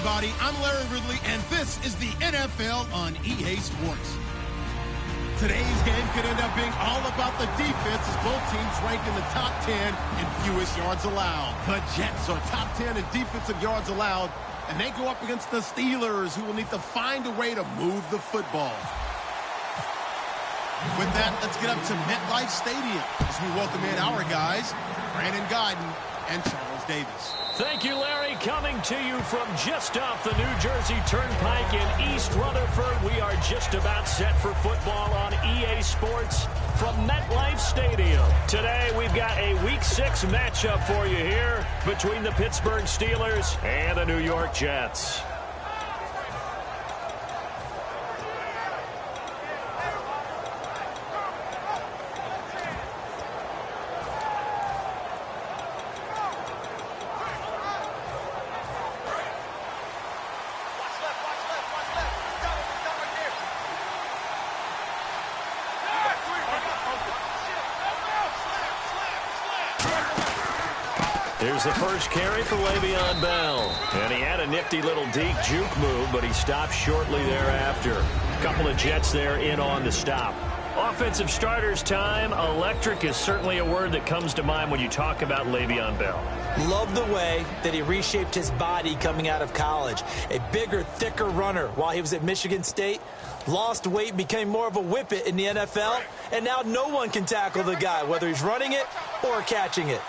everybody. I'm Larry Ridley, and this is the NFL on EA Sports. Today's game could end up being all about the defense as both teams rank in the top 10 in fewest yards allowed. The Jets are top 10 in defensive yards allowed, and they go up against the Steelers, who will need to find a way to move the football. With that, let's get up to MetLife Stadium as we welcome in our guys, Brandon Guyton and Charles Davis. Thank you, Larry. Coming to you from just off the New Jersey Turnpike in East Rutherford. We are just about set for football on EA Sports from MetLife Stadium. Today, we've got a Week 6 matchup for you here between the Pittsburgh Steelers and the New York Jets. Here's the first carry for Le'Veon Bell. And he had a nifty little deep juke move, but he stopped shortly thereafter. A couple of Jets there in on the stop. Offensive starters time. Electric is certainly a word that comes to mind when you talk about Le'Veon Bell. Love the way that he reshaped his body coming out of college. A bigger, thicker runner while he was at Michigan State. Lost weight, became more of a whippet in the NFL. And now no one can tackle the guy, whether he's running it or catching it.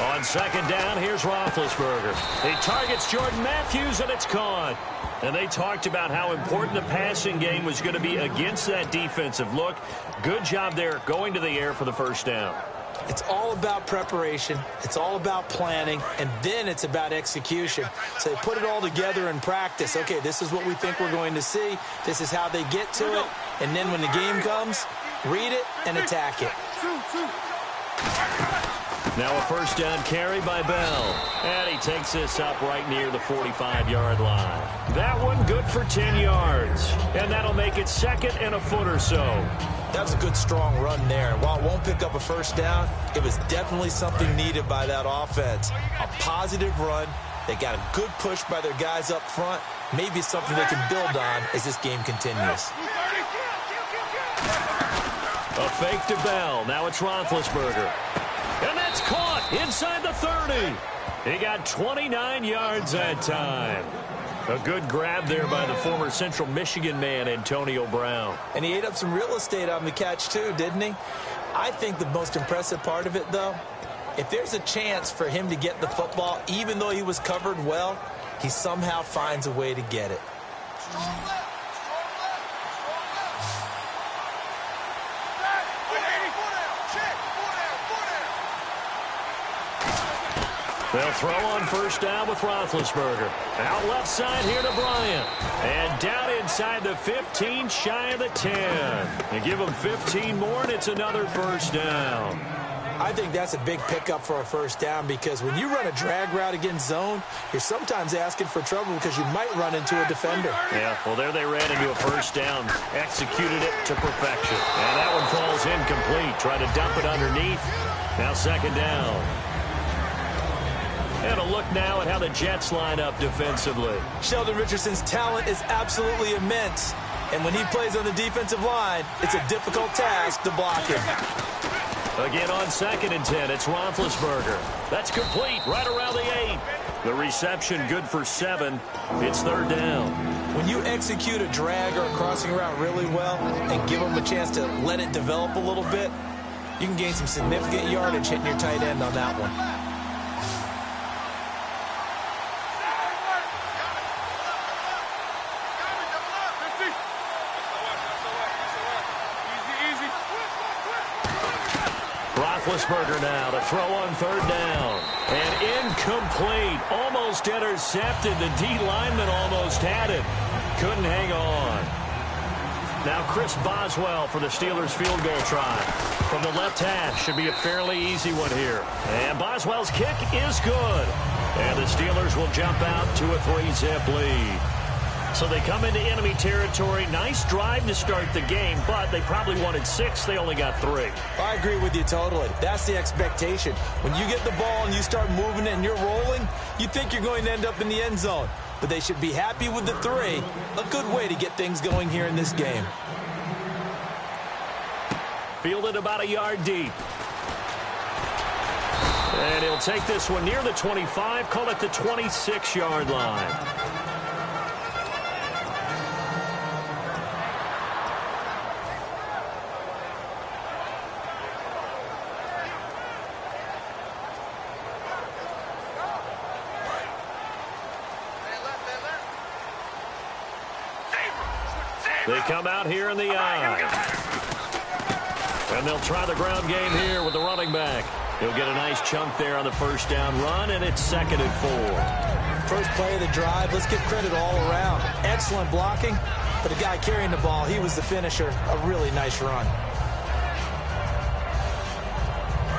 On second down, here's Roethlisberger. He targets Jordan Matthews, and it's caught. And they talked about how important the passing game was going to be against that defensive look. Good job there going to the air for the first down. It's all about preparation. It's all about planning. And then it's about execution. So they put it all together in practice. Okay, this is what we think we're going to see. This is how they get to it. And then when the game comes, read it and attack it. Now a first down carry by Bell. And he takes this up right near the 45-yard line. That one good for 10 yards. And that'll make it second and a foot or so. That was a good, strong run there. And while it won't pick up a first down, it was definitely something needed by that offense. A positive run. They got a good push by their guys up front. Maybe something they can build on as this game continues. A fake to Bell. Now it's Roethlisberger. And that's caught inside the 30. He got 29 yards that time. A good grab there by the former Central Michigan man, Antonio Brown. And he ate up some real estate on the catch, too, didn't he? I think the most impressive part of it, though, if there's a chance for him to get the football, even though he was covered well, he somehow finds a way to get it. They'll throw on first down with Roethlisberger. Out left side here to Bryant. And down inside the 15, shy of the 10. And give him 15 more, and it's another first down. I think that's a big pickup for a first down because when you run a drag route against zone, you're sometimes asking for trouble because you might run into a defender. Yeah, well, there they ran into a first down. Executed it to perfection. And that one falls incomplete. Try to dump it underneath. Now second down. And a look now at how the Jets line up defensively. Sheldon Richardson's talent is absolutely immense. And when he plays on the defensive line, it's a difficult task to block him. Again on second and 10, it's Roethlisberger. That's complete right around the 8. The reception good for 7. It's third down. When you execute a drag or a crossing route really well and give them a chance to let it develop a little bit, you can gain some significant yardage hitting your tight end on that one. Roethlisberger now to throw on third down. And incomplete. Almost intercepted. The D lineman almost had it. Couldn't hang on. Now Chris Boswell for the Steelers field goal try. From the left hash. Should be a fairly easy one here. And Boswell's kick is good. And the Steelers will jump out to a 3-zip lead. So they come into enemy territory. Nice drive to start the game, but they probably wanted 6. They only got 3. I agree with you totally. That's the expectation. When you get the ball and you start moving it and you're rolling, you think you're going to end up in the end zone. But they should be happy with the 3. A good way to get things going here in this game. Fielded about a yard deep. And he'll take this one near the 25, call it the 26-yard line. They come out here in the eye. And they'll try the ground game here with the running back. He'll get a nice chunk there on the first down run, and it's 2nd and 4. First play of the drive, let's give credit all around. Excellent blocking, but the guy carrying the ball, he was the finisher. A really nice run.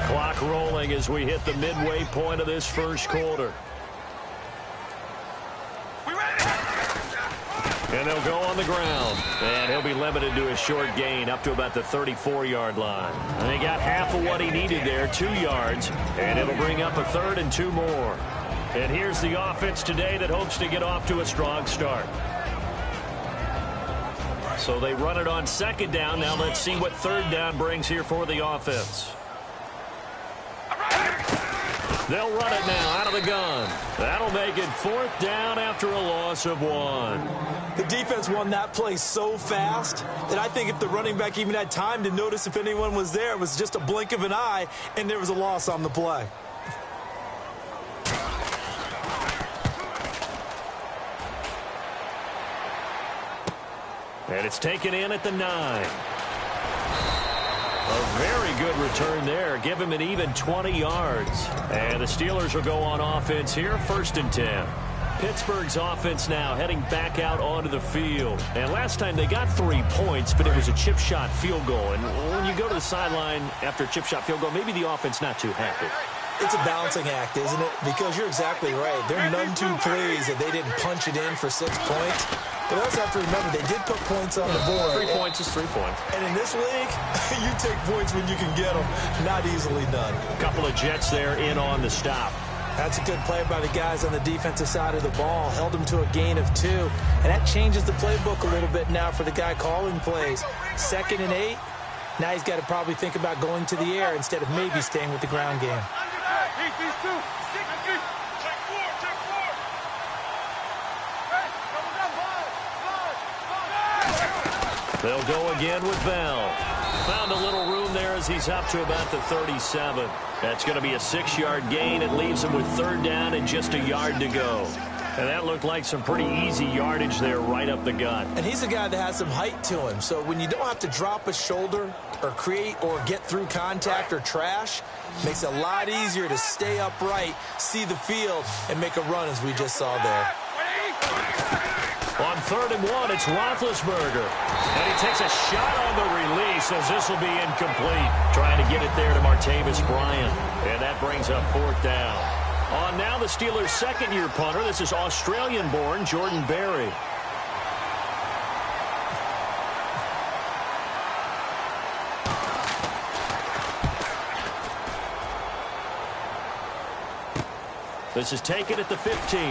Clock rolling as we hit the midway point of this first quarter. And they'll go on the ground. And he'll be limited to a short gain up to about the 34-yard line. And they got half of what he needed there, 2 yards. And it'll bring up a 3rd and 2 more. And here's the offense today that hopes to get off to a strong start. So they run it on 2nd down. Now let's see what 3rd down brings here for the offense. They'll run it now out of the gun. That'll make it 4th down after a loss of 1. The defense won that play so fast that I think if the running back even had time to notice if anyone was there, it was just a blink of an eye, and there was a loss on the play. And it's taken in at the 9. A very good return there. Give him an even 20 yards. And the Steelers will go on offense here, 1st and 10. Pittsburgh's offense now heading back out onto the field. And last time they got 3 points, but it was a chip shot field goal. And when you go to the sideline after a chip shot field goal, maybe the offense not too happy. It's a balancing act, isn't it? Because you're exactly right. They're none too pleased that they didn't punch it in for 6 points. But also have to remember, they did put points on the board. 3 points is 3 points. And in this league, you take points when you can get them. Not easily done. A couple of Jets there in on the stop. That's a good play by the guys on the defensive side of the ball. Held them to a gain of 2. And that changes the playbook a little bit now for the guy calling plays. 2nd and 8. Now he's got to probably think about going to the air instead of maybe staying with the ground game. They'll go again with Bell. Found a little room there as he's up to about the 37. That's going to be a 6-yard gain. It leaves him with 3rd down and just a yard to go. And that looked like some pretty easy yardage there right up the gut. And he's a guy that has some height to him. So when you don't have to drop a shoulder or create or get through contact or trash, makes it a lot easier to stay upright, see the field, and make a run as we just saw there. On 3rd and 1, it's Roethlisberger. And he takes a shot on the release as this will be incomplete. Trying to get it there to Martavis Bryant. And that brings up 4th down. On now the Steelers' 2nd-year punter. This is Australian-born Jordan Berry. This is taken at the 15.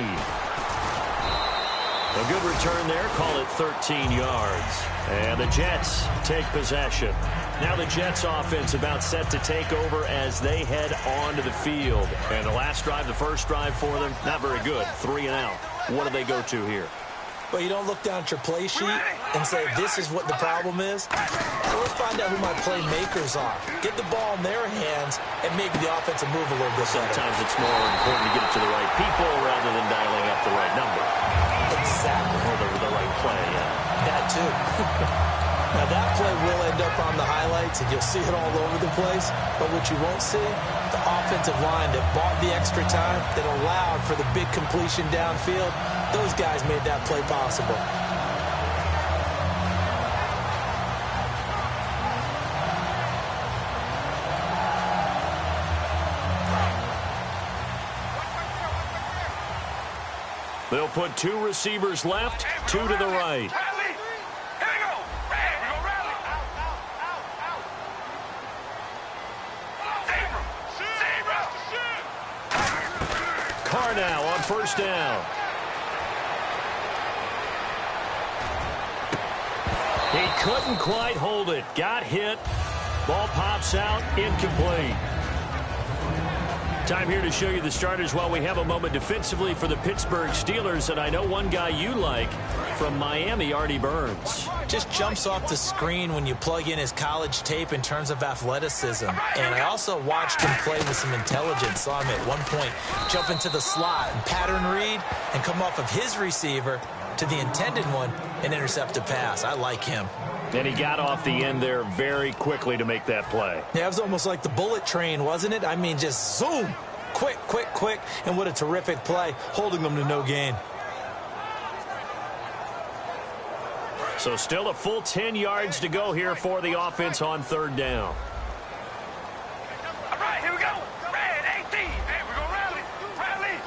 A good return there. Call it 13 yards. And the Jets take possession. Now the Jets offense about set to take over as they head onto the field. And the last drive, the first drive for them, not very good. 3 and out. What do they go to here? Well, you don't look down at your play sheet and say, this is what the problem is. So let's find out who my playmakers are. Get the ball in their hands and maybe the offense will move a little bit better. Sometimes it's more important to get it to the right people rather than dialing up the right number. Exactly. Or the right play, yeah. That too. Now that play will end up on the highlights and you'll see it all over the place. But what you won't see, the offensive line that bought the extra time, that allowed for the big completion downfield, those guys made that play possible. They'll put 2 receivers left, 2 to the right. Carr now on first down. He couldn't quite hold it. Got hit. Ball pops out. Incomplete. Time here to show you the starters while we have a moment defensively for the Pittsburgh Steelers. And I know one guy you like from Miami, Artie Burns. Just jumps off the screen when you plug in his college tape in terms of athleticism. And I also watched him play with some intelligence. Saw him at one point jump into the slot and pattern read and come off of his receiver to the intended one and intercept a pass. I like him. And he got off the end there very quickly to make that play. Yeah, it was almost like the bullet train, wasn't it? I mean, just zoom. Quick, quick, quick. And what a terrific play, holding them to no gain. So still a full 10 yards to go here for the offense on third down. All right, here we go. Red 18. Hey, we're going to rally. Rally.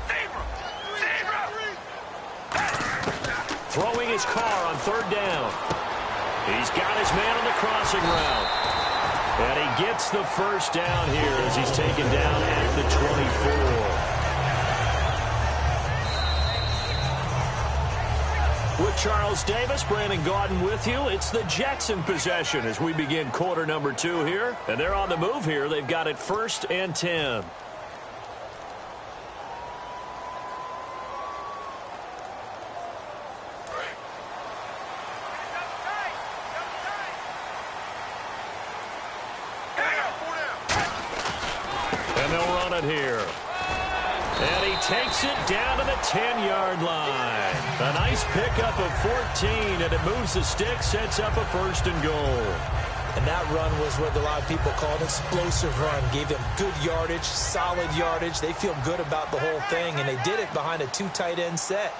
Zebra. Throwing his car on third down. He's got his man on the crossing route. And he gets the first down here as he's taken down at the 24. With Charles Davis, Brandon Gaudin with you. It's the Jets in possession as we begin quarter number 2 here. And they're on the move here. They've got it 1st and 10. Here. And he takes it down to the 10-yard line. A nice pickup of 14, and it moves the stick, sets up a 1st and goal. And that run was what a lot of people call an explosive run. Gave them good yardage, solid yardage. They feel good about the whole thing, and they did it behind a 2 tight end set.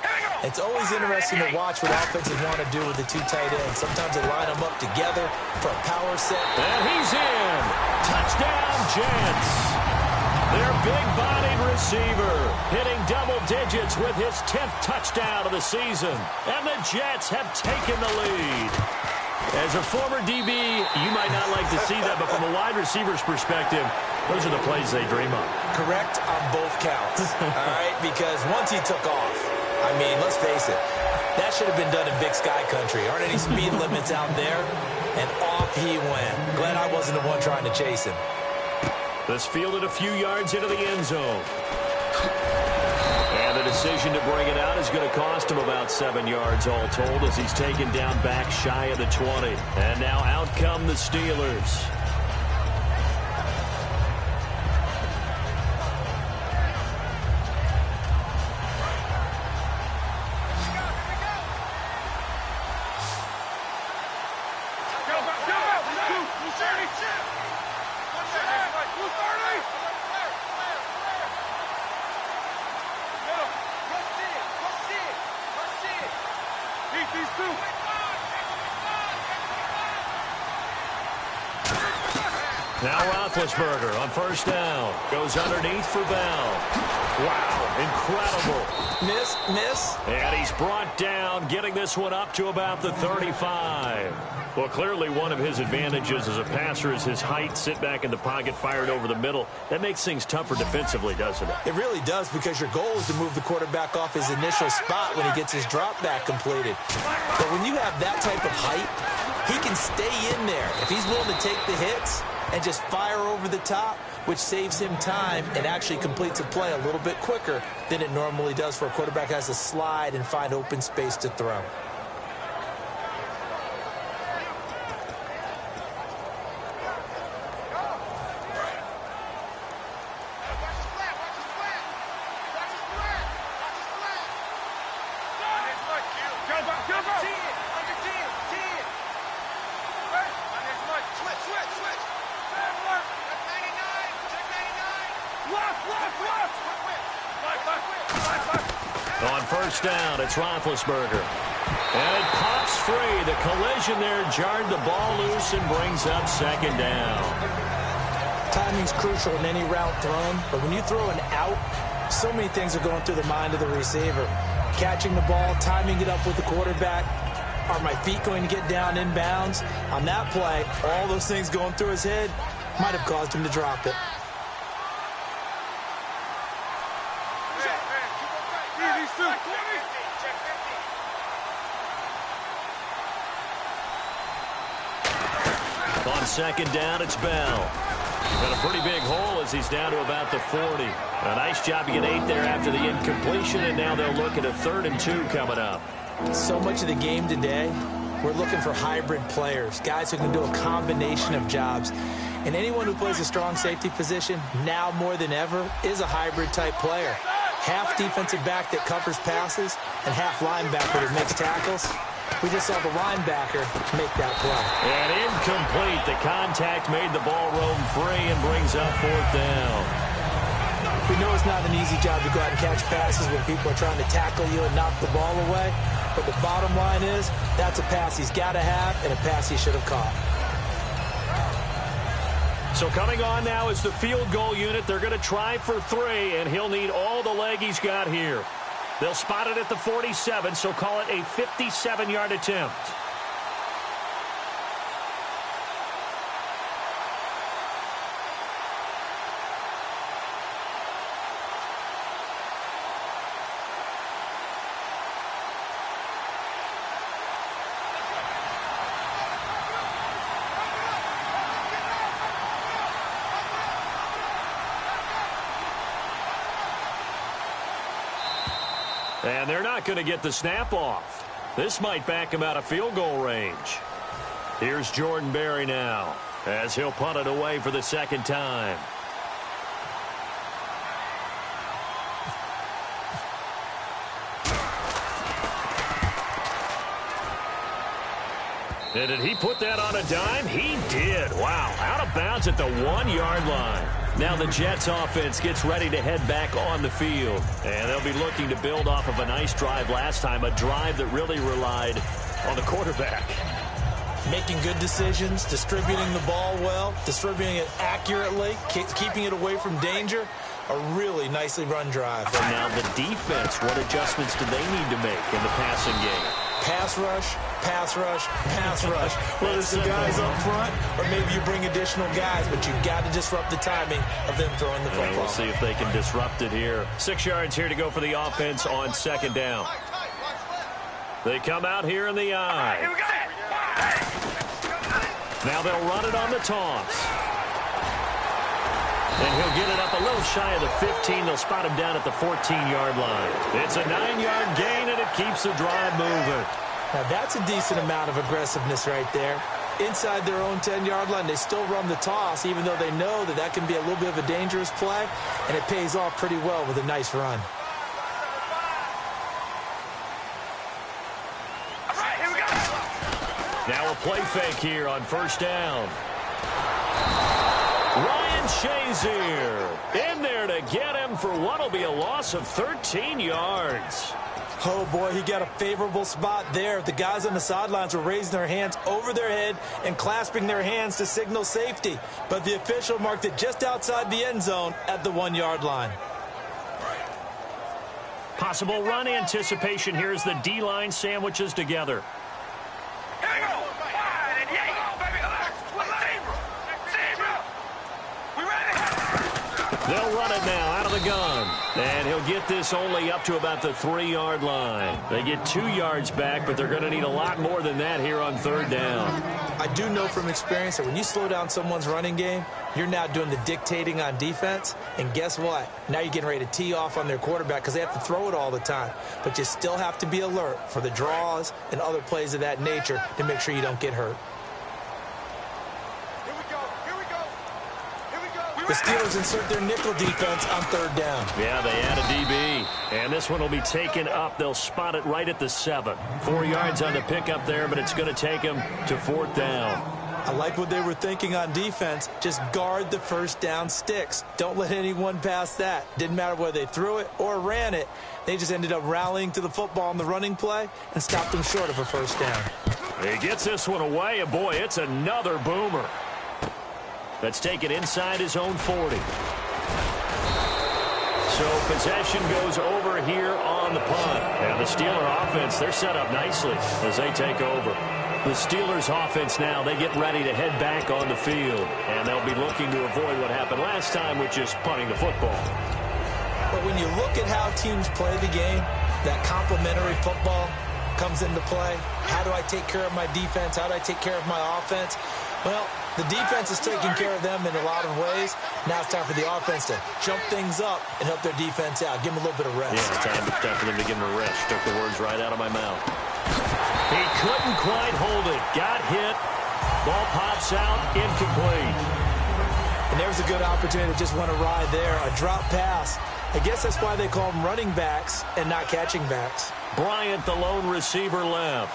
It's always interesting to watch what offenses want to do with the 2 tight ends. Sometimes they line them up together for a power set. And he's in. Touchdown, Jets. Their big-bodied receiver hitting double digits with his 10th touchdown of the season. And the Jets have taken the lead. As a former DB, you might not like to see that, but from a wide receiver's perspective, those are the plays they dream of. Correct on both counts, all right? Because once he took off, I mean, let's face it, that should have been done in Big Sky Country. Aren't any speed limits out there? And off he went. Glad I wasn't the one trying to chase him. This fielded a few yards into the end zone. And the decision to bring it out is going to cost him about 7 yards all told as he's taken down back shy of the 20. And now out come the Steelers. Now Roethlisberger on first down. Goes underneath for Bell. Wow, incredible. Miss. And he's brought down, getting this one up to about the 35. Well, clearly one of his advantages as a passer is his height. Sit back in the pocket, fired over the middle. That makes things tougher defensively, doesn't it? It really does, because your goal is to move the quarterback off his initial spot when he gets his drop back completed. But when you have that type of height, he can stay in there. If he's willing to take the hits and just fire over the top, which saves him time and actually completes a play a little bit quicker than it normally does for a quarterback who has to slide and find open space to throw. On first down, it's Roethlisberger. And it pops free. The collision there jarred the ball loose and brings up second down. Timing's crucial in any route thrown, but when you throw an out So many things are going through the mind of the receiver. Catching the ball, timing it up with the quarterback. Are my feet going to get down in bounds? On that play, all those things going through his head might have caused him to drop it. On second down, it's Bell. Got a pretty big hole as he's down to about the 40. A nice job to get 8 there after the incompletion, and now they'll look at a 3rd and 2 coming up. So much of the game today, we're looking for hybrid players, guys who can do a combination of jobs. And anyone who plays a strong safety position, now more than ever, is a hybrid-type player. Half defensive back that covers passes and half linebacker that makes tackles. We just saw the linebacker make that play. And incomplete. The contact made the ball roam free and brings up 4th down. We know it's not an easy job to go out and catch passes when people are trying to tackle you and knock the ball away. But the bottom line is, that's a pass he's got to have and a pass he should have caught. So coming on now is the field goal unit. They're going to try for 3, and he'll need all the leg he's got here. They'll spot it at the 47, so call it a 57-yard attempt. And they're not going to get the snap off. This might back him out of field goal range. Here's Jordan Berry now as he'll punt it away for the 2nd time. And did he put that on a dime? He did. Wow. Out of bounds at the 1-yard line. Now the Jets offense gets ready to head back on the field. And they'll be looking to build off of a nice drive last time, a drive that really relied on the quarterback. Making good decisions, distributing the ball well, distributing it accurately, keeping it away from danger. A really nicely run drive. And now the defense, what adjustments do they need to make in the passing game? Pass rush, pass rush, pass rush. Whether it's the guys up front or maybe you bring additional guys, but you've got to disrupt the timing of them throwing the football. And we'll see if they can disrupt it here. 6 yards here to go for the offense on 2nd down. They come out here in the eye. Now they'll run it on the toss. And he'll get it up a little shy of the 15. They'll spot him down at the 14-yard line. It's a 9-yard gain, and it keeps the drive moving. Now, that's a decent amount of aggressiveness right there. Inside their own 10-yard line, they still run the toss, even though they know that that can be a little bit of a dangerous play, and it pays off pretty well with a nice run. All right, here we go. Now a play fake here on 1st down. Ryan Shazier in there to get him for what will be a loss of 13 yards. Oh, boy, he got a favorable spot there. The guys on the sidelines were raising their hands over their head and clasping their hands to signal safety. But the official marked it just outside the end zone at the 1-yard line. Possible run anticipation here as the D-line sandwiches together. Here we go. Wide and yay. Baby, zebra. We ready? They'll run it now out of the gun. And he'll get this only up to about the 3-yard line. They get 2 yards back, but they're going to need a lot more than that here on 3rd down. I do know from experience that when you slow down someone's running game, you're now doing the dictating on defense. And guess what? Now you're getting ready to tee off on their quarterback because they have to throw it all the time. But you still have to be alert for the draws and other plays of that nature to make sure you don't get hurt. The Steelers insert their nickel defense on 3rd down. Yeah, they add a DB. And this one will be taken up. They'll spot it right at the 7. 4 yards on the pickup there, but it's going to take them to 4th down. I like what they were thinking on defense. Just guard the 1st down sticks. Don't let anyone pass that. Didn't matter whether they threw it or ran it. They just ended up rallying to the football on the running play and stopped them short of a 1st down. He gets this one away, and boy, it's another boomer. That's taken inside his own 40. So possession goes over here on the punt. And the Steeler offense, they're set up nicely as they take over. The Steelers offense now, they get ready to head back on the field. And they'll be looking to avoid what happened last time with just punting the football. But when you look at how teams play the game, that complementary football comes into play. How do I take care of my defense? How do I take care of my offense? Well, the defense is taking care of them in a lot of ways. Now it's time for the offense to jump things up and help their defense out. Give them a little bit of rest. Yeah, it's time for them to give them a rest. Took the words right out of my mouth. He couldn't quite hold it. Got hit. Ball pops out. Incomplete. And there's a good opportunity that just went awry there. A drop pass. I guess that's why they call them running backs and not catching backs. Bryant, the lone receiver, left.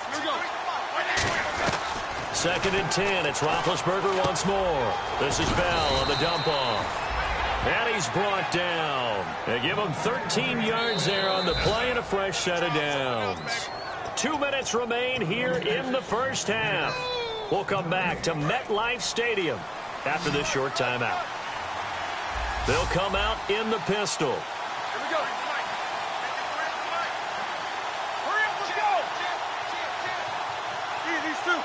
Second and 10. It's Roethlisberger once more. This is Bell on the dump-off. And he's brought down. They give him 13 yards there on the play and a fresh set of downs. 2 minutes remain here in the first half. We'll come back to MetLife Stadium after this short timeout. They'll come out in the pistol. Here we go. Hurry up, let's go. These two.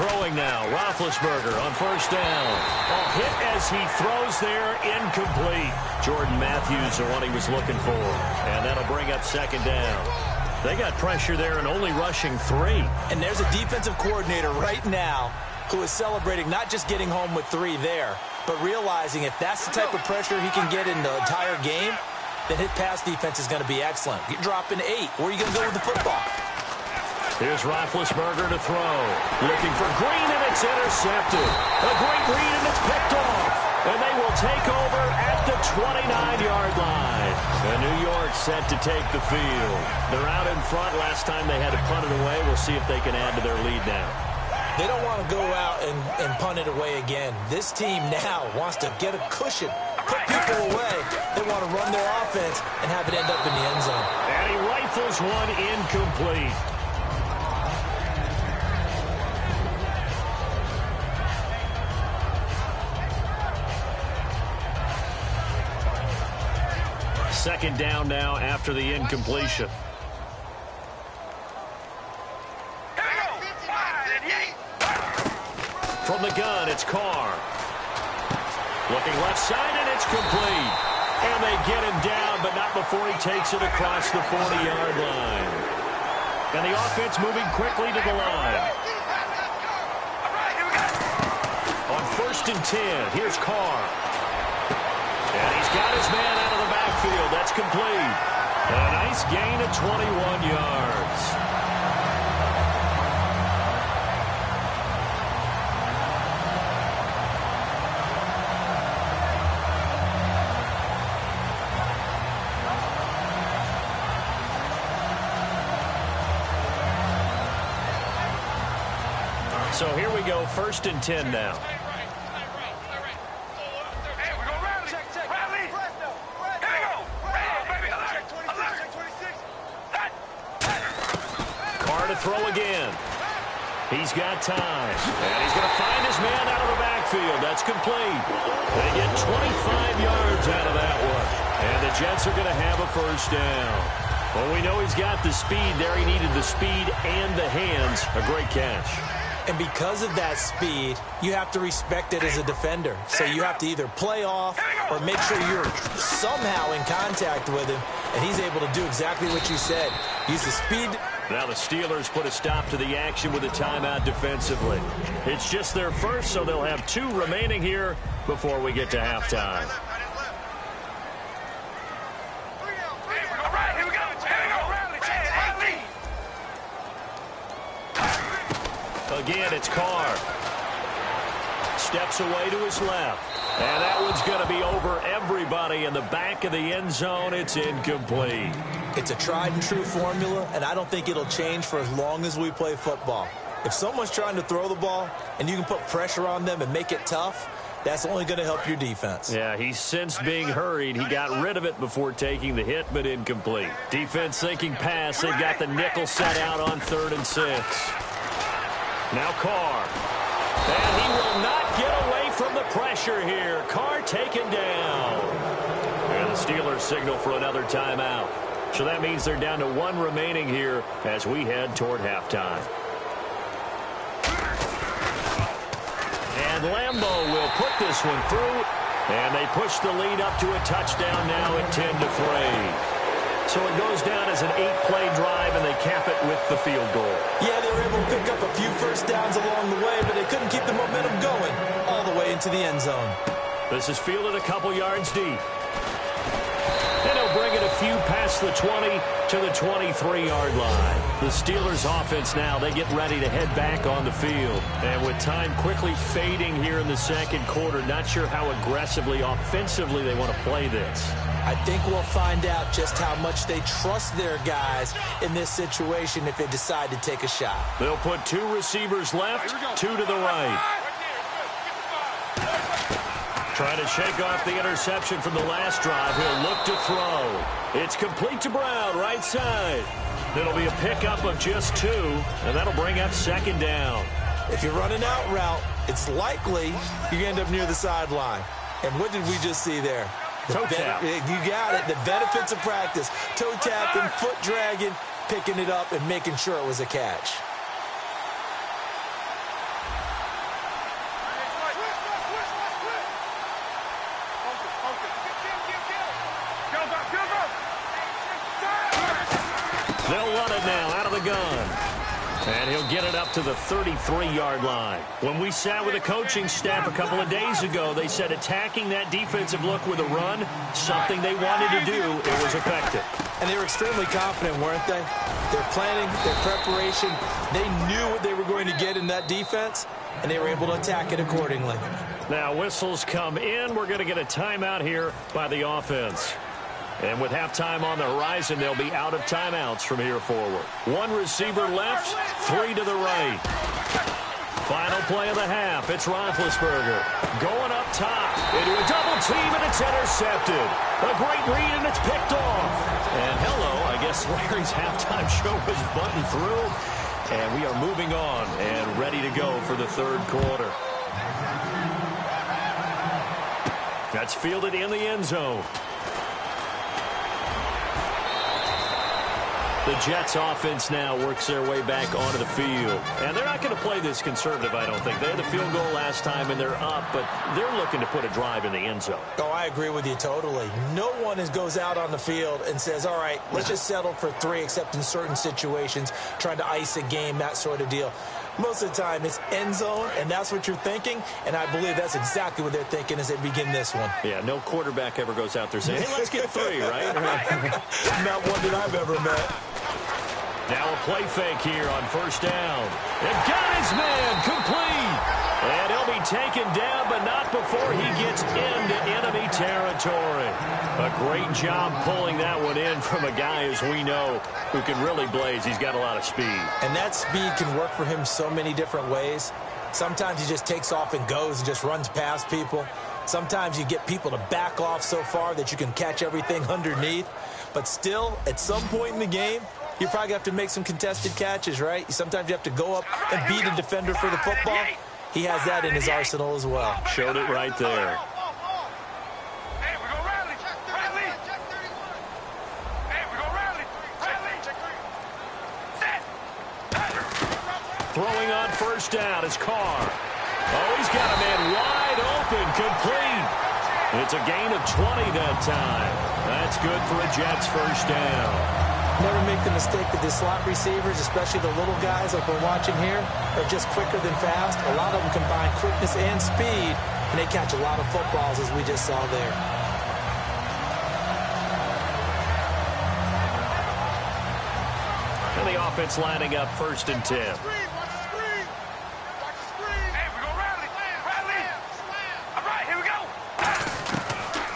Throwing now, Roethlisberger on first down. A hit as he throws there, incomplete. Jordan Matthews, the one he was looking for. And that'll bring up second down. They got pressure there and only rushing 3. And there's a defensive coordinator right now who is celebrating not just getting home with 3 there, but realizing if that's the type of pressure he can get in the entire game, then his pass defense is going to be excellent. You're dropping 8. Where are you going to go with the football? Here's Roethlisberger to throw. Looking for Green, and it's intercepted. A great read, and it's picked off. And they will take over at the 29-yard line. And New York set to take the field. They're out in front. Last time they had to punt it away. We'll see if they can add to their lead now. They don't want to go out and punt it away again. This team now wants to get a cushion, put people away. They want to run their offense and have it end up in the end zone. And he rifles one incomplete. Second down now after the incompletion. From the gun, it's Carr. Looking left side, and it's complete. And they get him down, but not before he takes it across the 40-yard line. And the offense moving quickly to the line. On first and 10, here's Carr. And he's got his man out of the backfield. That's complete. And a nice gain of 21 yards. So here we go, first and 10 now. Carr to throw again. He's got time. And he's going to find his man out of the backfield. That's complete. They get 25 yards out of that one. And the Jets are going to have a first down. Well, we know he's got the speed there. He needed the speed and the hands. A great catch. And because of that speed, you have to respect it as a defender. So you have to either play off or make sure you're somehow in contact with him. And he's able to do exactly what you said. Use the speed. Now the Steelers put a stop to the action with a timeout defensively. It's just their first, so they'll have 2 remaining here before we get to halftime. Again, it's Carr. Steps away to his left. And that one's going to be over everybody in the back of the end zone. It's incomplete. It's a tried-and-true formula, and I don't think it'll change for as long as we play football. If someone's trying to throw the ball and you can put pressure on them and make it tough, that's only going to help your defense. Yeah, he's since being hurried. He got rid of it before taking the hit, but incomplete. Defense thinking pass. They've got the nickel set out on 3rd and 6. Now Carr. And he will not get away pressure here. Carr taken down. And the Steelers signal for another timeout. So that means they're down to 1 remaining here as we head toward halftime. And Lambeau will put this one through. And they push the lead up to a touchdown now at 10-3. So it goes down as an 8-play drive, and they cap it with the field goal. Yeah, they were able to pick up a few first downs along the way, but they couldn't keep the momentum going all the way into the end zone. This is fielded a couple yards deep. And he'll bring it a few past the 20 to the 23-yard line. The Steelers offense now, they get ready to head back on the field. And with time quickly fading here in the second quarter, not sure how aggressively, offensively they want to play this. I think we'll find out just how much they trust their guys in this situation if they decide to take a shot. They'll put 2 receivers left, 2 to the right. Trying to shake off the interception from the last drive. He'll look to throw. It's complete to Brown, right side. It'll be a pickup of just 2, and that'll bring up second down. If you're running out route, it's likely you end up near the sideline. And what did we just see there? Toe tap. You got it. The benefits of practice. Toe tapping, foot dragging, picking it up, and making sure it was a catch. They'll run it now out of the gun. And he'll get it up to the 33-yard line. When we sat with the coaching staff a couple of days ago, they said attacking that defensive look with a run, something they wanted to do, it was effective. And they were extremely confident, weren't they? Their planning, their preparation, they knew what they were going to get in that defense, and they were able to attack it accordingly. Now whistles come in. We're going to get a timeout here by the offense. And with halftime on the horizon, they'll be out of timeouts from here forward. 1 receiver left, 3 to the right. Final play of the half. It's Roethlisberger going up top into a double team, and it's intercepted. A great read, and it's picked off. And hello, I guess Larry's halftime show was buttoned through. And we are moving on and ready to go for the third quarter. That's fielded in the end zone. The Jets offense now works their way back onto the field. And they're not going to play this conservative, I don't think. They had the field goal last time, and they're up, but they're looking to put a drive in the end zone. Oh, I agree with you totally. No one goes out on the field and says, all right, let's just settle for 3, except in certain situations, trying to ice a game, that sort of deal. Most of the time, it's end zone, and that's what you're thinking, and I believe that's exactly what they're thinking as they begin this one. Yeah, no quarterback ever goes out there saying, hey, let's get 3, right? Not one that I've ever met. Now a play fake here on first down. And got his man complete. And he'll be taken down, but not before he gets into enemy territory. A great job pulling that one in from a guy, as we know, who can really blaze. He's got a lot of speed. And that speed can work for him so many different ways. Sometimes he just takes off and goes and just runs past people. Sometimes you get people to back off so far that you can catch everything underneath. But still, at some point in the game, you probably have to make some contested catches, right? Sometimes you have to go up and beat a defender for the football. He has that in his arsenal as well. Showed it right there. Hey, we're going to rally. Rally. Hey, we're going to rally. Rally. Set. Throwing on first down is Carr. Oh, he's got a man wide open, complete. It's a gain of 20 that time. That's good for a Jets first down. Never make the mistake that the slot receivers, especially the little guys like we're watching here, are just quicker than fast. A lot of them combine quickness and speed, and they catch a lot of footballs, as we just saw there. And the offense lining up 1st and 10. Hey, we're going to rally. Rally. All right, here we go.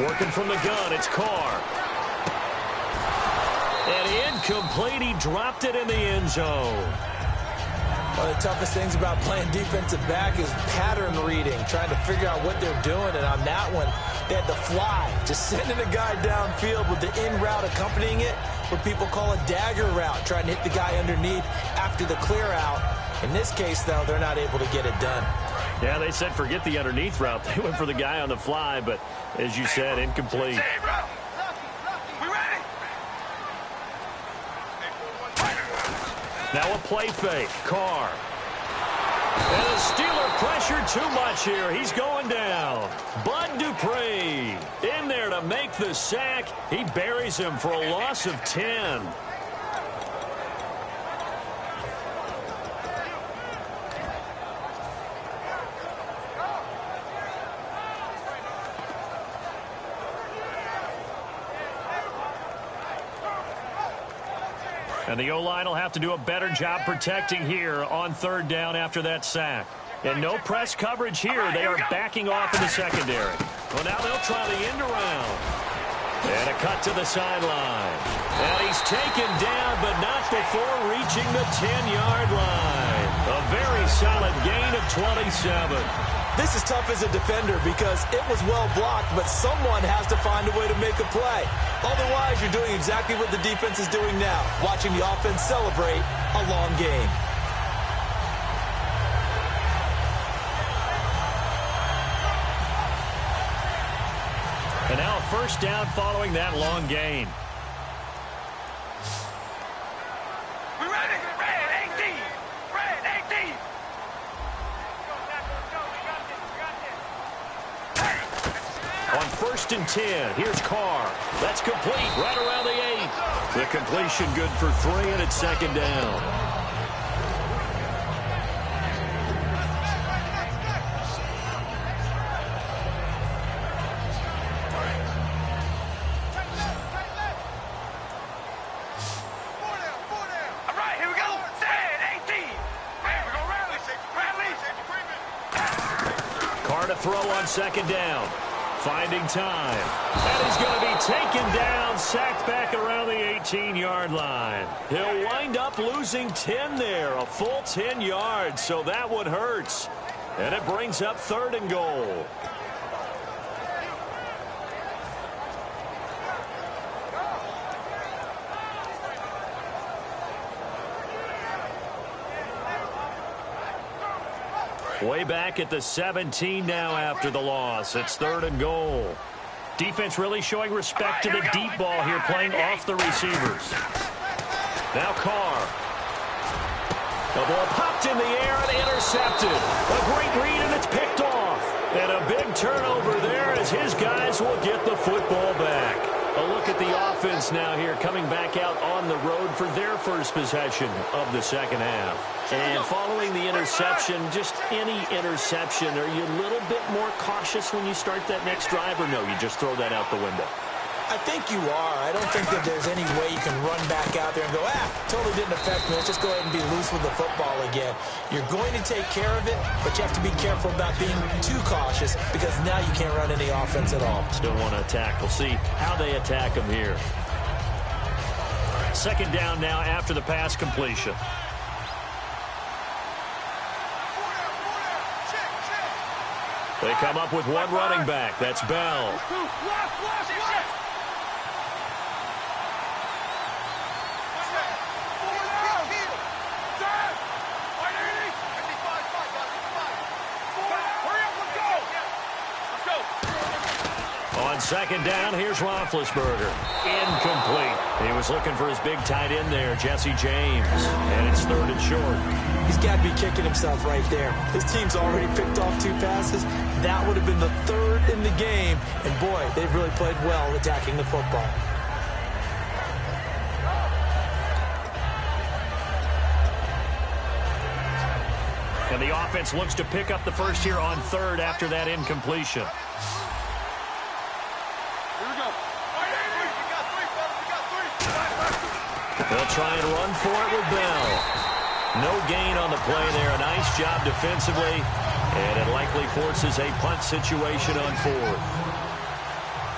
Working from the gun, it's Carr. And incomplete, he dropped it in the end zone. One of the toughest things about playing defensive back is pattern reading, trying to figure out what they're doing. And on that one, they had the fly, just sending a guy downfield with the in route accompanying it, what people call a dagger route, trying to hit the guy underneath after the clear out. In this case, though, they're not able to get it done. Yeah, they said forget the underneath route. They went for the guy on the fly, but as you said, incomplete. Now a play fake. Carr. And the Steeler pressure too much here. He's going down. Bud Dupree in there to make the sack. He buries him for a loss of 10. And the O-line will have to do a better job protecting here on third down after that sack. And no press coverage here. They are backing off in the secondary. Well, now they'll try the end around. And a cut to the sideline. And he's taken down, but not before reaching the 10-yard line. A very solid gain of 27. This is tough as a defender because it was well blocked, but someone has to find a way to make a play. Otherwise, you're doing exactly what the defense is doing now, watching the offense celebrate a long game. And now a first down following that long gain. We ready? Red 18. Red 18. On 1st and 10, here's Carr. That's complete right around the 8. The completion good for 3, and it's second down. All right, here we go. Red 18. Hey, we're going to rally. Carr to throw on second down. Finding time. And he's going to be taken down, sacked back around the 18-yard line. He'll wind up losing 10 there, a full 10 yards, so that one hurts. And it brings up 3rd and goal. Way back at the 17 now after the loss. It's 3rd and goal. Defense really showing respect to the deep ball here, playing off the receivers. Now Carr. The ball popped in the air and intercepted. A great read, and it's picked off. And a big turnover there as his guys will get the football back. A look at the offense now here, coming back out on the road for their first possession of the second half. And following the interception, just any interception, are you a little bit more cautious when you start that next drive, or no, you just throw that out the window? I think you are. I don't think that there's any way you can run back out there and go, totally didn't affect me. Let's just go ahead and be loose with the football again. You're going to take care of it, but you have to be careful about being too cautious because now you can't run any offense at all. Still want to attack. We'll see how they attack them here. Second down now after the pass completion. They come up with one running back. That's Bell. On second down, here's Roethlisberger. Incomplete. He was looking for his big tight end there, Jesse James. And it's 3rd and short. He's got to be kicking himself right there. His team's already picked off 2 passes. That would have been the 3rd in the game. And, boy, they've really played well attacking the football. And the offense looks to pick up the first here on 3rd after that incompletion. They'll try and run for it with Bell. No gain on the play there. A nice job defensively. And it likely forces a punt situation on 4th.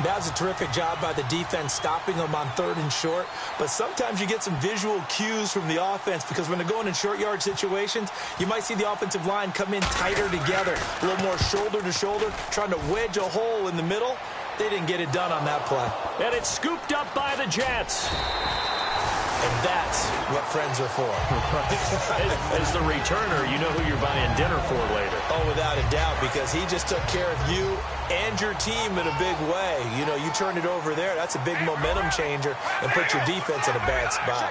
That was a terrific job by the defense stopping them on 3rd and short. But sometimes you get some visual cues from the offense because when they're going in short yard situations, you might see the offensive line come in tighter together, a little more shoulder to shoulder, trying to wedge a hole in the middle. They didn't get it done on that play. And it's scooped up by the Jets. And that's what friends are for. As the returner, you know who you're buying dinner for later. Oh, without a doubt, because he just took care of you and your team in a big way. You know, you turned it over there. That's a big momentum changer and put your defense in a bad spot.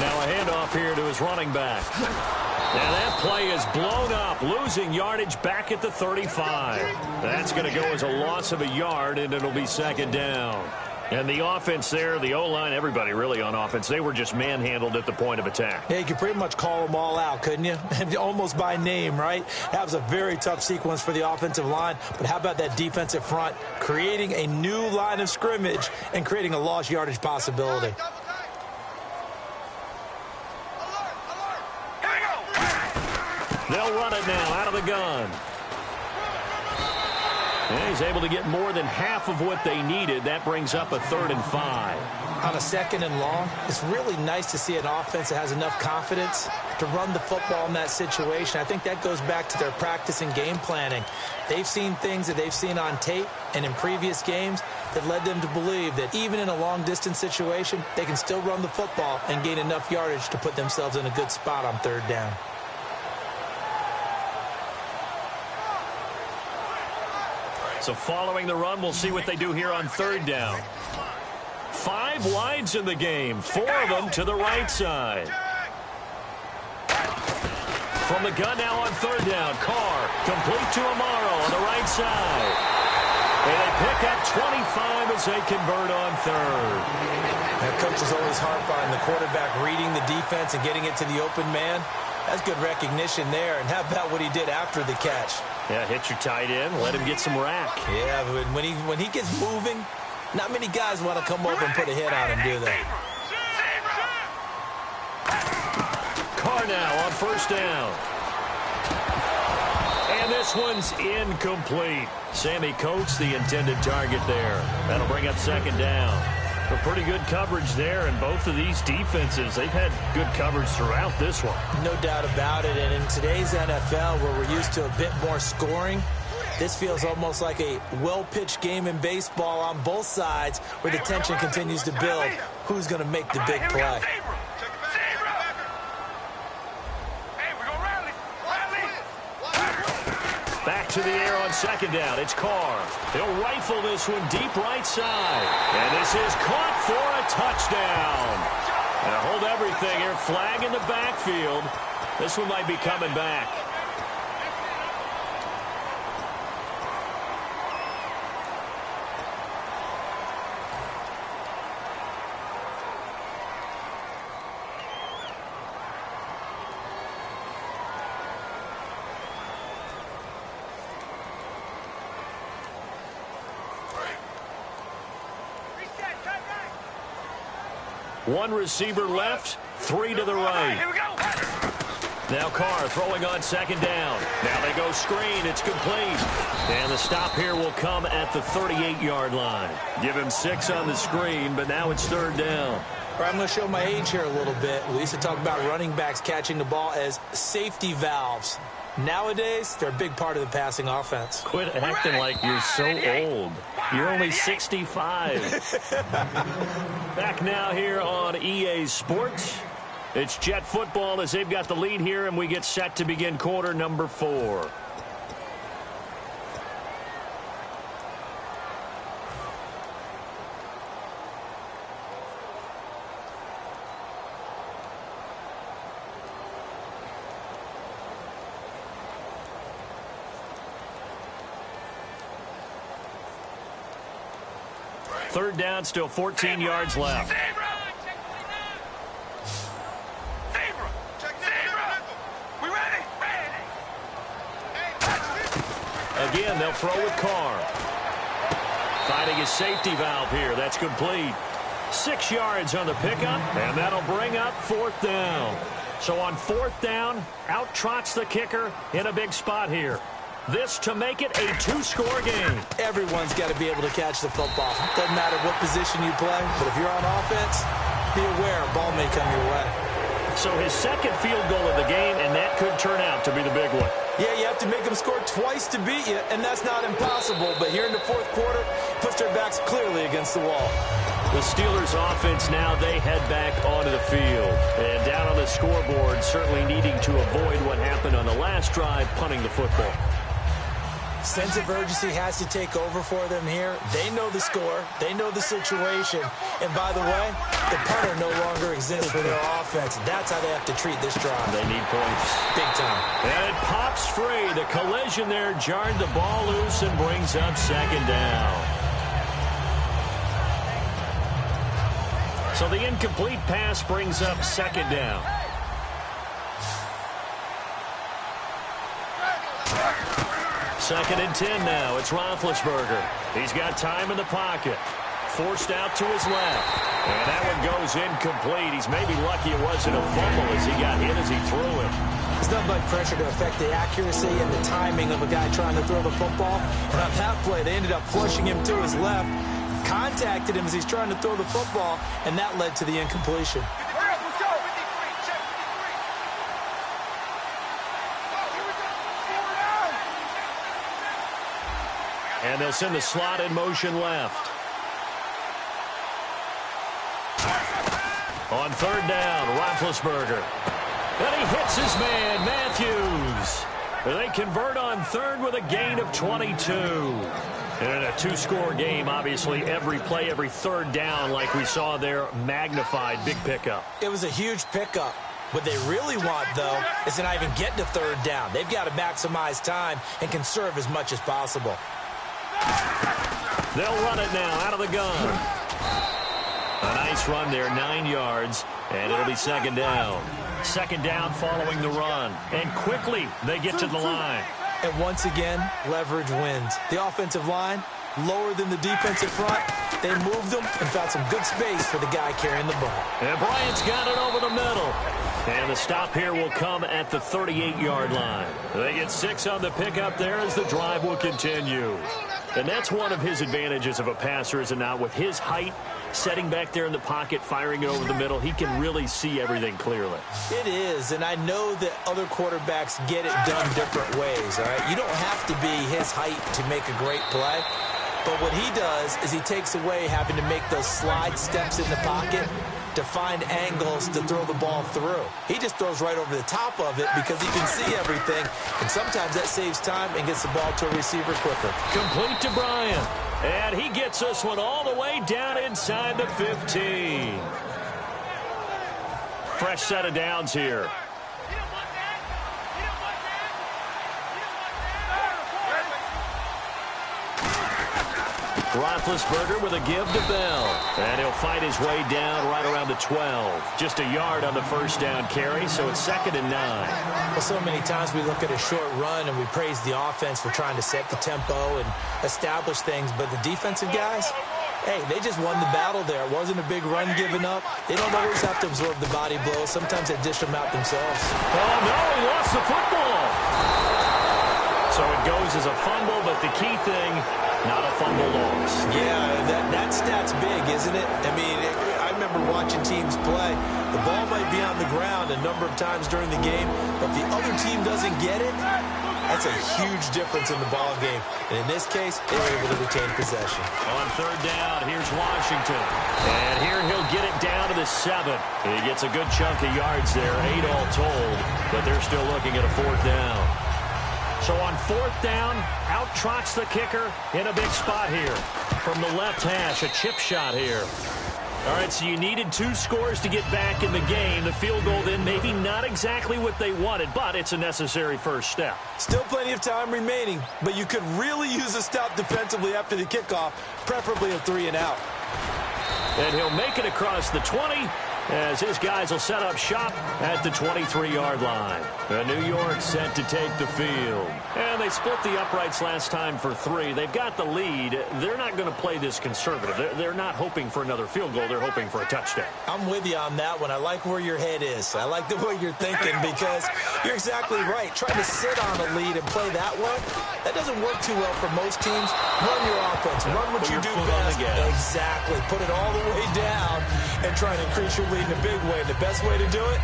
Now a handoff here to his running back. Now that play is blown up, losing yardage back at the 35. That's going to go as a loss of a yard, and it'll be second down. And the offense there, the O-line, everybody really on offense, they were just manhandled at the point of attack. Yeah, you could pretty much call them all out, couldn't you? Almost by name, right? That was a very tough sequence for the offensive line. But how about that defensive front creating a new line of scrimmage and creating a lost yardage possibility? They'll run it now out of the gun. And he's able to get more than half of what they needed. That brings up a 3rd and 5. On a 2nd and long, it's really nice to see an offense that has enough confidence to run the football in that situation. I think that goes back to their practice and game planning. They've seen things that they've seen on tape and in previous games that led them to believe that even in a long-distance situation, they can still run the football and gain enough yardage to put themselves in a good spot on 3rd down. So following the run, we'll see what they do here on 3rd down. 5 wides in the game, 4 of them to the right side. From the gun now on 3rd down, Carr complete to Amaro on the right side. And they pick up 25 as they convert on 3rd. That coach is always harp on the quarterback reading the defense and getting it to the open man. That's good recognition there. And how about what he did after the catch? Yeah, hit your tight end, let him get some rack. Yeah, but when he gets moving, not many guys want to come over and put a hit on him, do they? Carr now on 1st down. And this one's incomplete. Sammy Coates, the intended target there. That'll bring up 2nd down. But pretty good coverage there, and both of these defenses, they've had good coverage throughout this one. No doubt about it, and in today's NFL, where we're used to a bit more scoring, this feels almost like a well-pitched game in baseball on both sides, where the tension continues to build. Who's going to make the big play? Back to the air on 2nd down. It's Carr. He'll rifle this one deep right side. And this is caught for a touchdown. Now hold everything here. Flag in the backfield. This one might be coming back. One receiver left, 3 to the right. Here we go. Now Carr throwing on 2nd down. Now they go screen. It's complete. And the stop here will come at the 38-yard line. Give him 6 on the screen, but now it's 3rd down. All right, I'm going to show my age here a little bit. We used to talk about running backs catching the ball as safety valves. Nowadays, they're a big part of the passing offense. Quit acting like you're so old. You're only 65. Back now here on EA Sports. It's Jet football as they've got the lead here, and we get set to begin quarter number 4. Third down, still 14 yards left. Again, they'll throw with Carr. Finding his safety valve here. That's complete. 6 yards on the pickup, and that'll bring up 4th down. So on 4th down, out trots the kicker in a big spot here. This to make it a 2-score game. Everyone's got to be able to catch the football. Doesn't matter what position you play, but if you're on offense, be aware a ball may come your way. So his second field goal of the game, and that could turn out to be the big one. Yeah, you have to make them score twice to beat you, and that's not impossible. But here in the fourth quarter, puts their backs clearly against the wall. The Steelers offense now, they head back onto the field. And down on the scoreboard, certainly needing to avoid what happened on the last drive, punting the football. Sense of urgency has to take over for them here. They know the score. They know the situation. And by the way, the punter no longer exists for their offense. That's how they have to treat this drive. They need points. Big time. And it pops free. The collision there jarred the ball loose and brings up second down. So the incomplete pass brings up second down. Second and 10 now. It's Roethlisberger. He's got time in the pocket. Forced out to his left. And that one goes incomplete. He's maybe lucky it wasn't a fumble as he got hit as he threw him. There's not much pressure to affect the accuracy and the timing of a guy trying to throw the football. And on that play, they ended up flushing him to his left, contacted him as he's trying to throw the football, and that led to the incompletion. And they'll send the slot in motion left. On third down, Roethlisberger. And he hits his man, Matthews. They convert on third with a gain of 22. And in a two-score game, obviously, every play, every third down, like we saw there, magnified, big pickup. It was a huge pickup. What they really want, though, is to not even get to third down. They've got to maximize time and conserve as much as possible. They'll run it now out of the gun. A nice run there, 9 yards, and it'll be second down. Second down following the run. And quickly, they get to the line. And once again, leverage wins. The offensive line, lower than the defensive front. They moved them and found some good space for the guy carrying the ball. And Bryant's got it over the middle. And the stop here will come at the 38-yard line. They get 6 on the pickup there as the drive will continue. And that's one of his advantages of a passer, is it not? With his height, setting back there in the pocket, firing it over the middle, he can really see everything clearly. It is, and I know that other quarterbacks get it done different ways, all right? You don't have to be his height to make a great play. But what he does is he takes away having to make those slide steps in the pocket to find angles to throw the ball through. He just throws right over the top of it because he can see everything, and sometimes that saves time and gets the ball to a receiver quicker. Complete to Bryant, and he gets this one all the way down inside the 15. Fresh set of downs here. Roethlisberger with a give to Bell. And he'll fight his way down right around the 12. Just a yard on the first down carry, so it's second and 9. Well, so many times we look at a short run and we praise the offense for trying to set the tempo and establish things. But the defensive guys, hey, they just won the battle there. It wasn't a big run given up. They don't always have to absorb the body blows. Sometimes they dish them out themselves. Oh, no, he lost the football. So it goes as a fumble, but the key thing, not a fumble loss. Yeah, that stat's big, isn't it? I mean, I remember watching teams play. The ball might be on the ground a number of times during the game, but if the other team doesn't get it, that's a huge difference in the ball game. And in this case, they were able to retain possession. On third down, here's Washington. And here he'll get it down to the 7. He gets a good chunk of yards there, 8 all told, but they're still looking at a fourth down. So on fourth down, out trots the kicker in a big spot here. From the left hash, a chip shot here. All right, so you needed 2 scores to get back in the game. The field goal then maybe not exactly what they wanted, but it's a necessary first step. Still plenty of time remaining, but you could really use a stop defensively after the kickoff, preferably a 3 and out. And he'll make it across the 20 as his guys will set up shop at the 23-yard line. New York set to take the field. And they split the uprights last time for 3. They've got the lead. They're not going to play this conservative. They're not hoping for another field goal. They're hoping for a touchdown. I'm with you on that one. I like where your head is. I like the way you're thinking because you're exactly right. Trying to sit on a lead and play that way, that doesn't work too well for most teams. Run your offense. Run what you do best. Exactly. Put it all the way down and try and increase your lead in a big way. The best way to do it,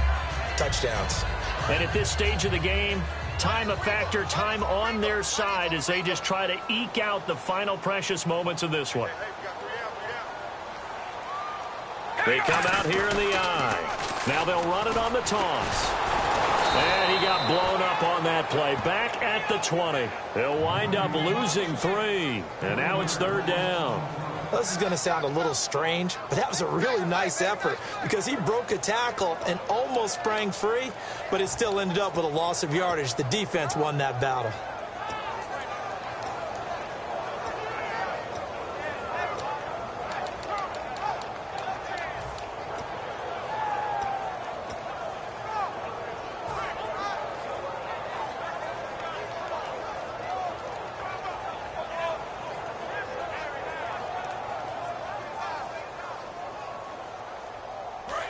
touchdowns. And at this stage of the game, time a factor, time on their side as they just try to eke out the final precious moments of this one. They come out here in the eye. Now they'll run it on the toss. And he got blown up on that play. Back at the 20. They'll wind up losing 3. And now it's 3rd down. Well, this is going to sound a little strange, but that was a really nice effort because he broke a tackle and almost sprang free, but it still ended up with a loss of yardage. The defense won that battle.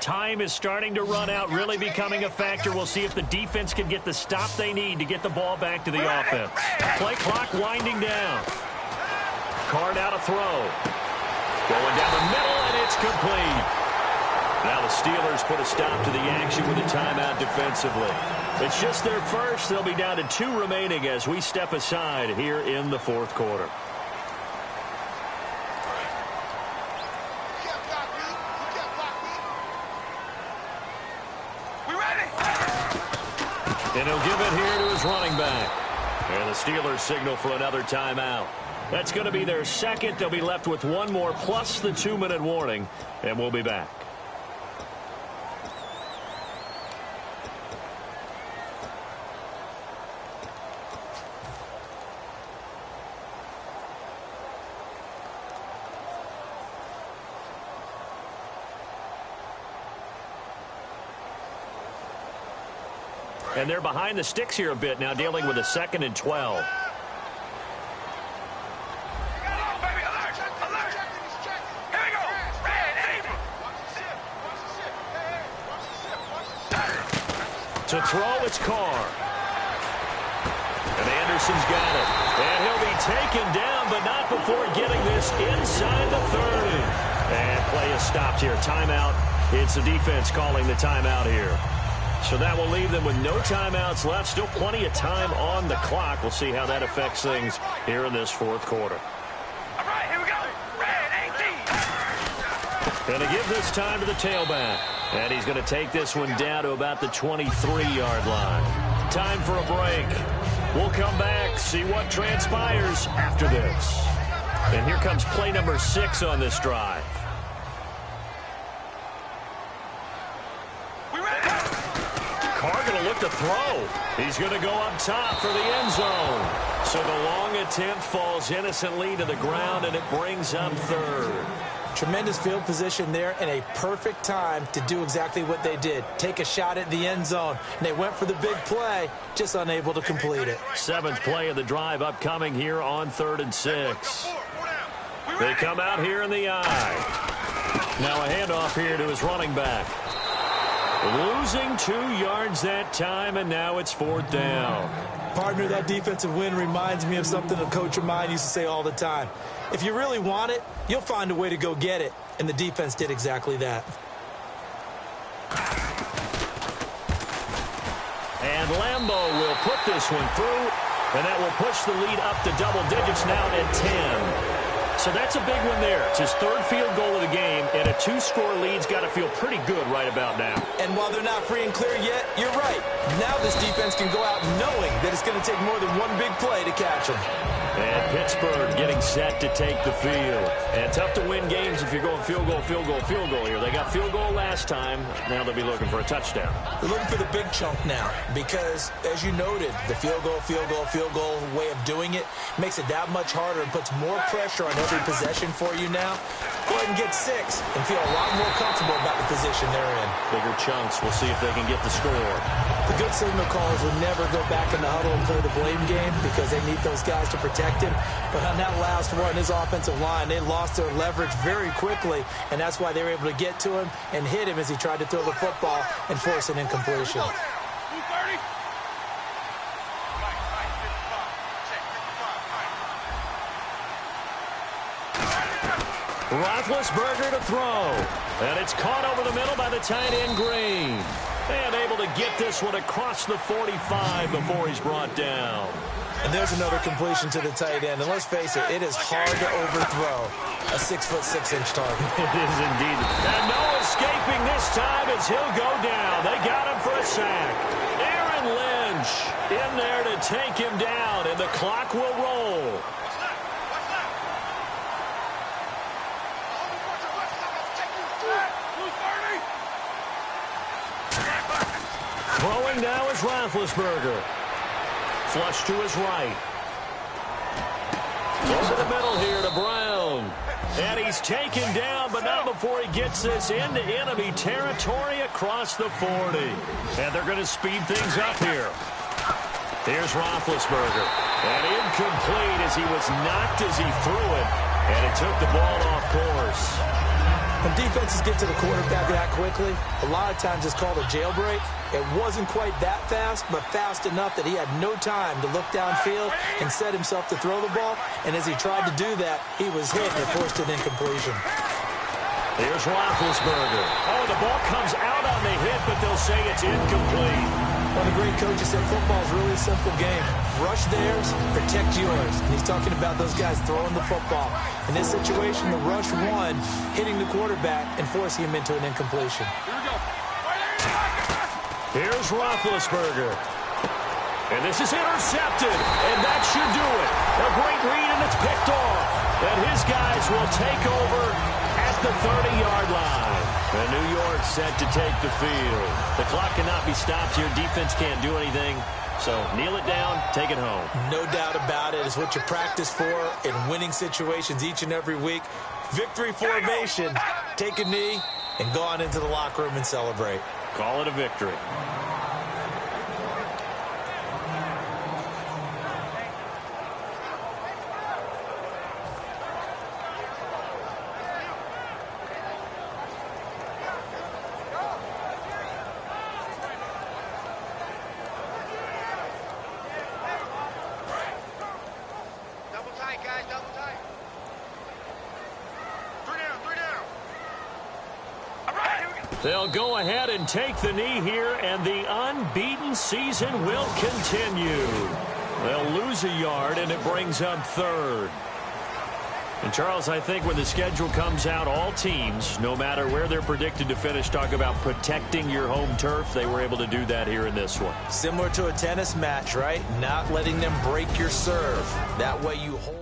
Time is starting to run out, really becoming a factor. We'll see if the defense can get the stop they need to get the ball back to the offense. Play clock winding down. Card out a throw. Going down the middle, and it's complete. Now the Steelers put a stop to the action with a timeout defensively. It's just their first. They'll be down to 2 remaining as we step aside here in the 4th quarter. And he'll give it here to his running back. And the Steelers signal for another timeout. That's going to be their second. They'll be left with 1 more plus the 2-minute warning. And we'll be back. And they're behind the sticks here a bit now, dealing with a 2nd and 12. To throw, it's Carr. And Anderson's got it. And he'll be taken down, but not before getting this inside the 30. And play is stopped here. Timeout. It's the defense calling the timeout here. So that will leave them with no timeouts left. Still plenty of time on the clock. We'll see how that affects things here in this 4th quarter. All right, here we go. Red 18. Going to give this time to the tailback. And he's going to take this one down to about the 23-yard line. Time for a break. We'll come back, see what transpires after this. And here comes play number 6 on this drive. Carr going to look to throw. He's going to go up top for the end zone. So the long attempt falls innocently to the ground, and it brings up 3rd. Tremendous field position there and a perfect time to do exactly what they did. Take a shot at the end zone. And they went for the big play, just unable to complete it. 7th play of the drive upcoming here on 3rd and 6. They come out here in the eye. Now a handoff here to his running back. Losing 2 yards that time, and now it's 4th down. Partner, that defensive win reminds me of something a coach of mine used to say all the time. If you really want it, you'll find a way to go get it. And the defense did exactly that. And Lambeau will put this one through, and that will push the lead up to double digits now at 10. So that's a big one there. It's his 3rd field goal of the game, and a 2-score lead's got to feel pretty good right about now. And while they're not free and clear yet, you're right. Now this defense can go out knowing that it's going to take more than one big play to catch them. And Pittsburgh getting set to take the field. And tough to win games if you're going field goal, field goal, field goal here. They got field goal last time. Now they'll be looking for a touchdown. They're looking for the big chunk now because, as you noted, the field goal, field goal, field goal way of doing it makes it that much harder and puts more pressure on every possession for you now. Go ahead and get 6 and feel a lot more comfortable about the position they're in. Bigger chunks. We'll see if they can get the score. The good signal callers will never go back in the huddle and play the blame game because they need those guys to protect him. But on that last one, his offensive line, they lost their leverage very quickly, and that's why they were able to get to him and hit him as he tried to throw the football and force an incompletion. Roethlisberger to throw. And it's caught over the middle by the tight end Green. And able to get this one across the 45 before he's brought down. And there's another completion to the tight end. And let's face it, it is hard to overthrow a 6'6" target. It is indeed. And no escaping this time as he'll go down. They got him for a sack. Aaron Lynch in there to take him down, and the clock will roll. Throwing now is Roethlisberger. Flush to his right. Over the middle here to Brown. And he's taken down, but not before he gets this into enemy territory across the 40. And they're going to speed things up here. Here's Roethlisberger. And incomplete as he was knocked as he threw it. And it took the ball off course. When defenses get to the quarterback that quickly, a lot of times it's called a jailbreak. It wasn't quite that fast, but fast enough that he had no time to look downfield and set himself to throw the ball. And as he tried to do that, he was hit and forced an incompletion. Here's Roethlisberger. Oh, the ball comes out on the hit, but they'll say it's incomplete. One of the great coaches said football is really a simple game. Rush theirs, protect yours. And he's talking about those guys throwing the football. In this situation, the rush won, hitting the quarterback and forcing him into an incompletion. Here's Roethlisberger. And this is intercepted. And that should do it. A great read, and it's picked off. And his guys will take over at the 30-yard line. And New York set to take the field. The clock cannot be stopped here. Defense can't do anything. So kneel it down, take it home. No doubt about it. It's what you practice for in winning situations each and every week. Victory formation. Take a knee and go on into the locker room and celebrate. Call it a victory. They'll go ahead and take the knee here, and the unbeaten season will continue. They'll lose a yard, and it brings up third. And, Charles, I think when the schedule comes out, all teams, no matter where they're predicted to finish, talk about protecting your home turf. They were able to do that here in this one. Similar to a tennis match, right? Not letting them break your serve. That way you hold.